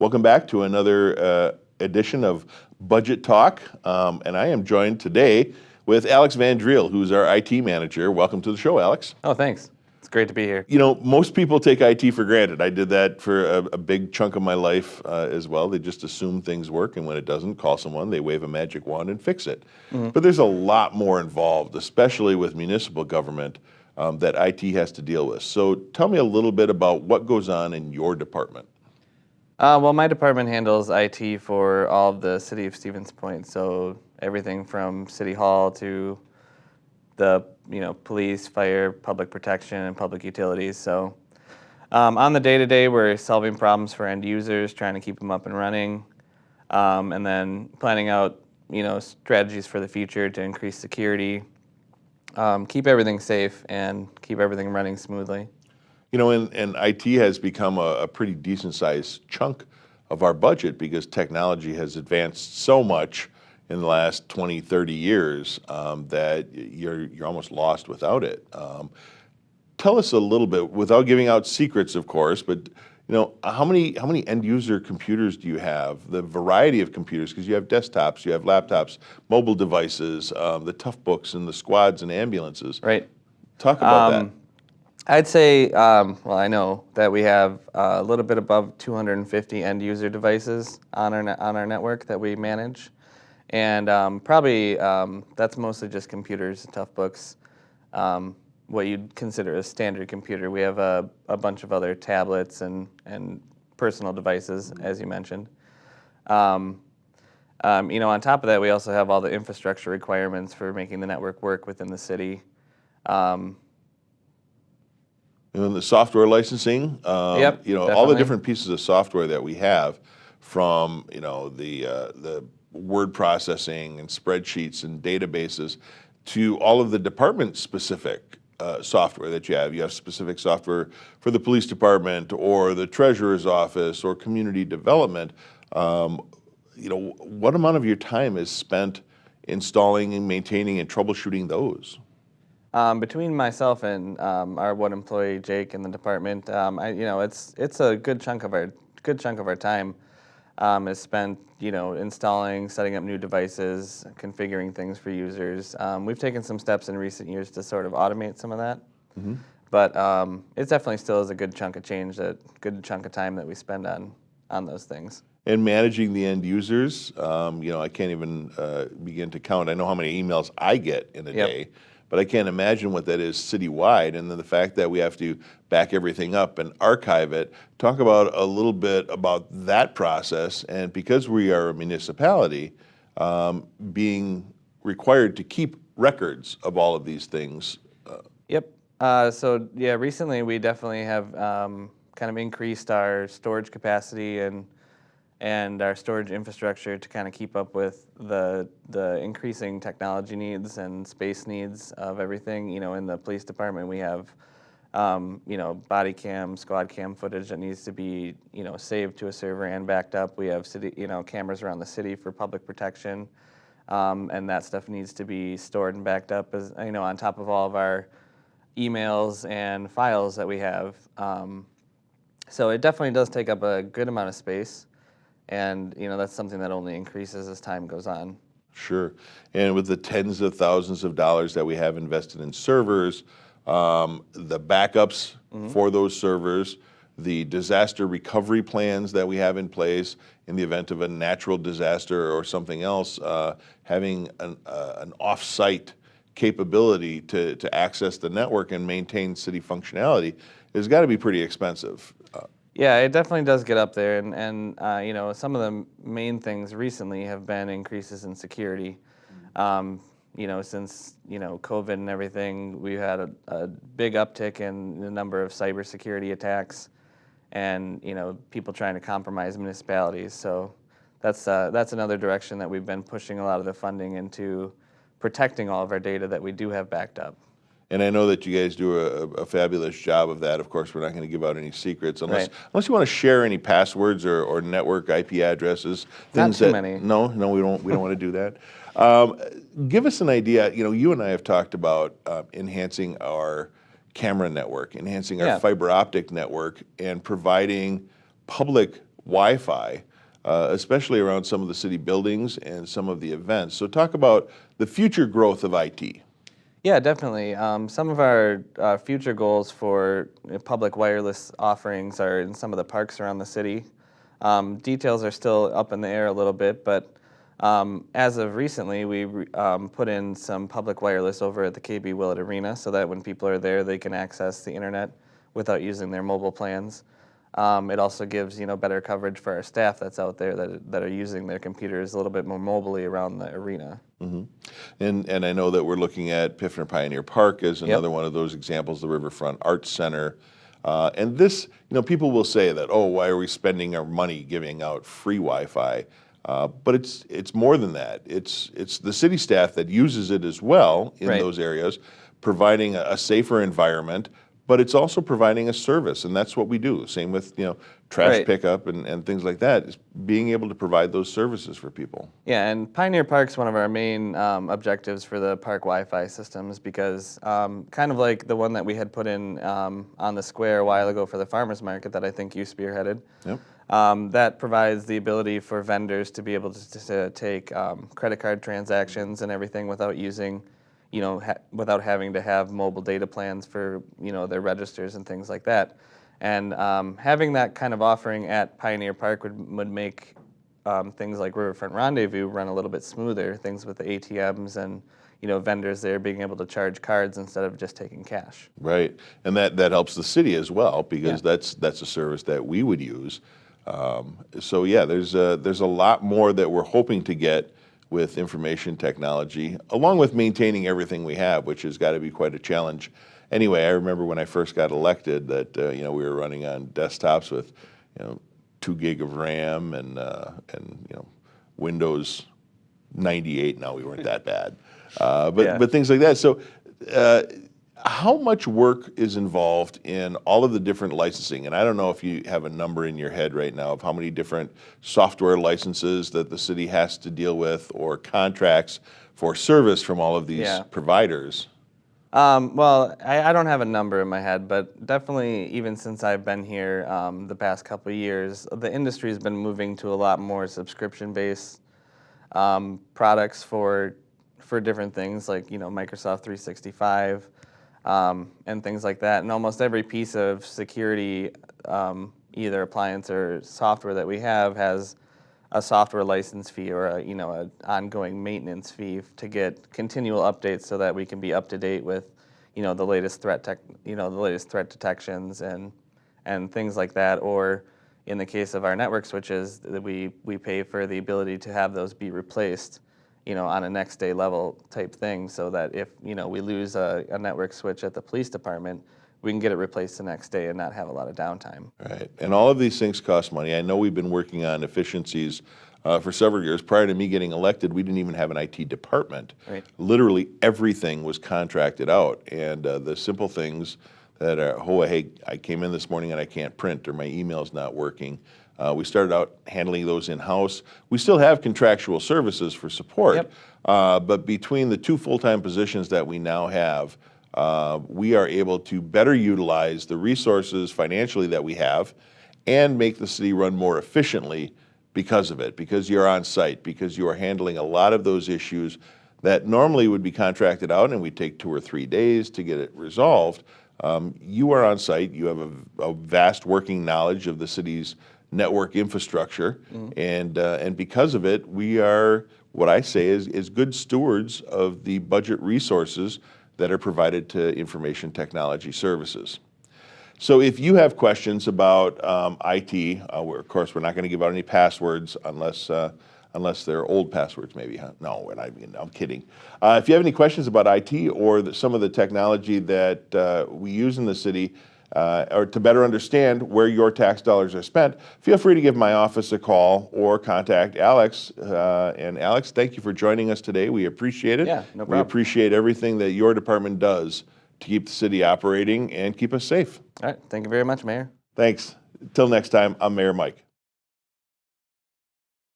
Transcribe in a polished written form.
Welcome back to another edition of Budget Talk. And I am joined today with Alex Van Driel, who's our IT manager. Welcome to the show, Alex. Oh, thanks. It's great to be here. You know, most people take IT for granted. I did that for a big chunk of my life as well. They just assume things work, and when it doesn't, call someone, they wave a magic wand and fix it. But there's a lot more involved, especially with municipal government, that IT has to deal with. So tell me a little bit about what goes on in your department. Well, my department handles IT for all of the city of Stevens Point, so everything from City Hall to the police, fire, public protection, and public utilities. So on the day-to-day, we're solving problems for end users, trying to keep them up and running, and then planning out strategies for the future to increase security, keep everything safe, and keep everything running smoothly. You know, and IT has become a pretty decent sized chunk of our budget because technology has advanced so much in the last 20, 30 years that you're almost lost without it. Tell us a little bit, without giving out secrets, of course, but how many end user computers do you have? The variety of computers, because you have desktops, you have laptops, mobile devices, the tough books, and the squads and ambulances. Right. Talk about that. I'd say, well, I know that we have a little bit above 250 end user devices on our network that we manage, and probably that's mostly just computers, tough books, what you'd consider a standard computer. We have a bunch of other tablets and personal devices, as you mentioned. On top of that, we also have all the infrastructure requirements for making the network work within the city. And the software licensing, all the Definitely. different pieces of software that we have, from the word processing and spreadsheets and databases, to all of the department-specific software that you have. You have specific software for the police department or the treasurer's office or community development. What amount of your time is spent installing and maintaining and troubleshooting those? Between myself and our one employee, Jake, in the department, it's a good chunk of our time is spent, installing, setting up new devices, configuring things for users. We've taken some steps in recent years to sort of automate some of that, but it definitely still is a good chunk of time that we spend on those things. And managing the end users, I can't even begin to count. I know how many emails I get in a day. But I can't imagine what that is citywide, and then the fact that we have to back everything up and archive it. Talk about a little bit about that process, and because we are a municipality, being required to keep records of all of these things. Yep. Recently we definitely have kind of increased our storage capacity and our storage infrastructure to kind of keep up with the increasing technology needs and space needs of everything. In the police department, we have body cam, squad cam footage that needs to be saved to a server and backed up. We have city cameras around the city for public protection, and that stuff needs to be stored and backed up as on top of all of our emails and files that we have. So it definitely does take up a good amount of space. And that's something that only increases as time goes on. Sure. And with the tens of thousands of dollars that we have invested in servers, the backups for those servers, the disaster recovery plans that we have in place in the event of a natural disaster or something else, having an off-site capability to access the network and maintain city functionality has got to be pretty expensive. Yeah, it definitely does get up there, and some of the main things recently have been increases in security. Since COVID and everything, we've had a big uptick in the number of cybersecurity attacks, and people trying to compromise municipalities. So that's another direction that we've been pushing a lot of the funding into, protecting all of our data that we do have backed up. And I know that you guys do a fabulous job of that. Of course, we're not going to give out any secrets unless you want to share any passwords or network IP addresses. Not too many. No, we don't want to do that. Give us an idea. You and I have talked about enhancing our camera network, enhancing our fiber optic network, and providing public Wi-Fi, especially around some of the city buildings and some of the events. So talk about the future growth of IT. Yeah, definitely. Some of our future goals for public wireless offerings are in some of the parks around the city. Details are still up in the air a little bit, but as of recently, we put in some public wireless over at the KB Willett Arena so that when people are there, they can access the internet without using their mobile plans. It also gives better coverage for our staff that's out there that are using their computers a little bit more mobilely around the arena. And I know that we're looking at Piffner Pioneer Park as another Yep. one of those examples, the Riverfront Arts Center. And this, people will say that, oh, why are we spending our money giving out free Wi-Fi? But it's more than that. It's the city staff that uses it as well in Right. those areas, providing a safer environment, but it's also providing a service, and that's what we do. Same with, trash Right. pickup and things like that, is being able to provide those services for people. Yeah, and Pioneer Park's one of our main objectives for the park Wi-Fi systems because kind of like the one that we had put in on the square a while ago for the farmers market that I think you spearheaded. Yep. That provides the ability for vendors to be able to take credit card transactions and everything without using, without having to have mobile data plans for, their registers and things like that. And having that kind of offering at Pioneer Park would make things like Riverfront Rendezvous run a little bit smoother, things with the ATMs and, vendors there being able to charge cards instead of just taking cash. Right, and that helps the city as well because Yeah. that's a service that we would use. So yeah, there's a lot more that we're hoping to get with information technology, along with maintaining everything we have, which has got to be quite a challenge. Anyway, I remember when I first got elected that we were running on desktops with 2 gig of RAM and Windows 98. Now we weren't that bad, Yeah. but things like that. So. How much work is involved in all of the different licensing? And I don't know if you have a number in your head right now of how many different software licenses that the city has to deal with or contracts for service from all of these Yeah. providers. Well, I don't have a number in my head, but definitely even since I've been here the past couple of years, the industry has been moving to a lot more subscription-based products for different things like Microsoft 365 and things like that. And almost every piece of security, either appliance or software that we have, has a software license fee or a ongoing maintenance fee to get continual updates so that we can be up to date with the latest the latest threat detections and things like that. Or in the case of our network switches, that we pay for the ability to have those be replaced on a next day level type thing, so that if we lose a network switch at the police department, we can get it replaced the next day and not have a lot of downtime. Right, and all of these things cost money. I know we've been working on efficiencies for several years. Prior to me getting elected, we didn't even have an IT department. Right. Literally everything was contracted out, and the simple things that are, oh, hey, I came in this morning and I can't print, or my email's not working. We started out handling those in-house. We still have contractual services for support, Yep. but between the 2 full-time positions that we now have, we are able to better utilize the resources financially that we have and make the city run more efficiently because of it, because you're on site, because you are handling a lot of those issues that normally would be contracted out and we'd take 2 or 3 days to get it resolved. You are on site, you have a vast working knowledge of the city's network infrastructure, and because of it, we are, what I say is good stewards of the budget resources that are provided to information technology services. So if you have questions about IT, of course, we're not going to give out any passwords unless they're old passwords, maybe. Huh? No, I'm kidding. If you have any questions about IT or some of the technology that we use in the city, or to better understand where your tax dollars are spent, feel free to give my office a call or contact Alex. And Alex, thank you for joining us today. We appreciate it. Yeah, no We problem. appreciate everything that your department does to keep the city operating and keep us safe. All right, thank you very much, Mayor. Thanks. Till next time, I'm Mayor Mike.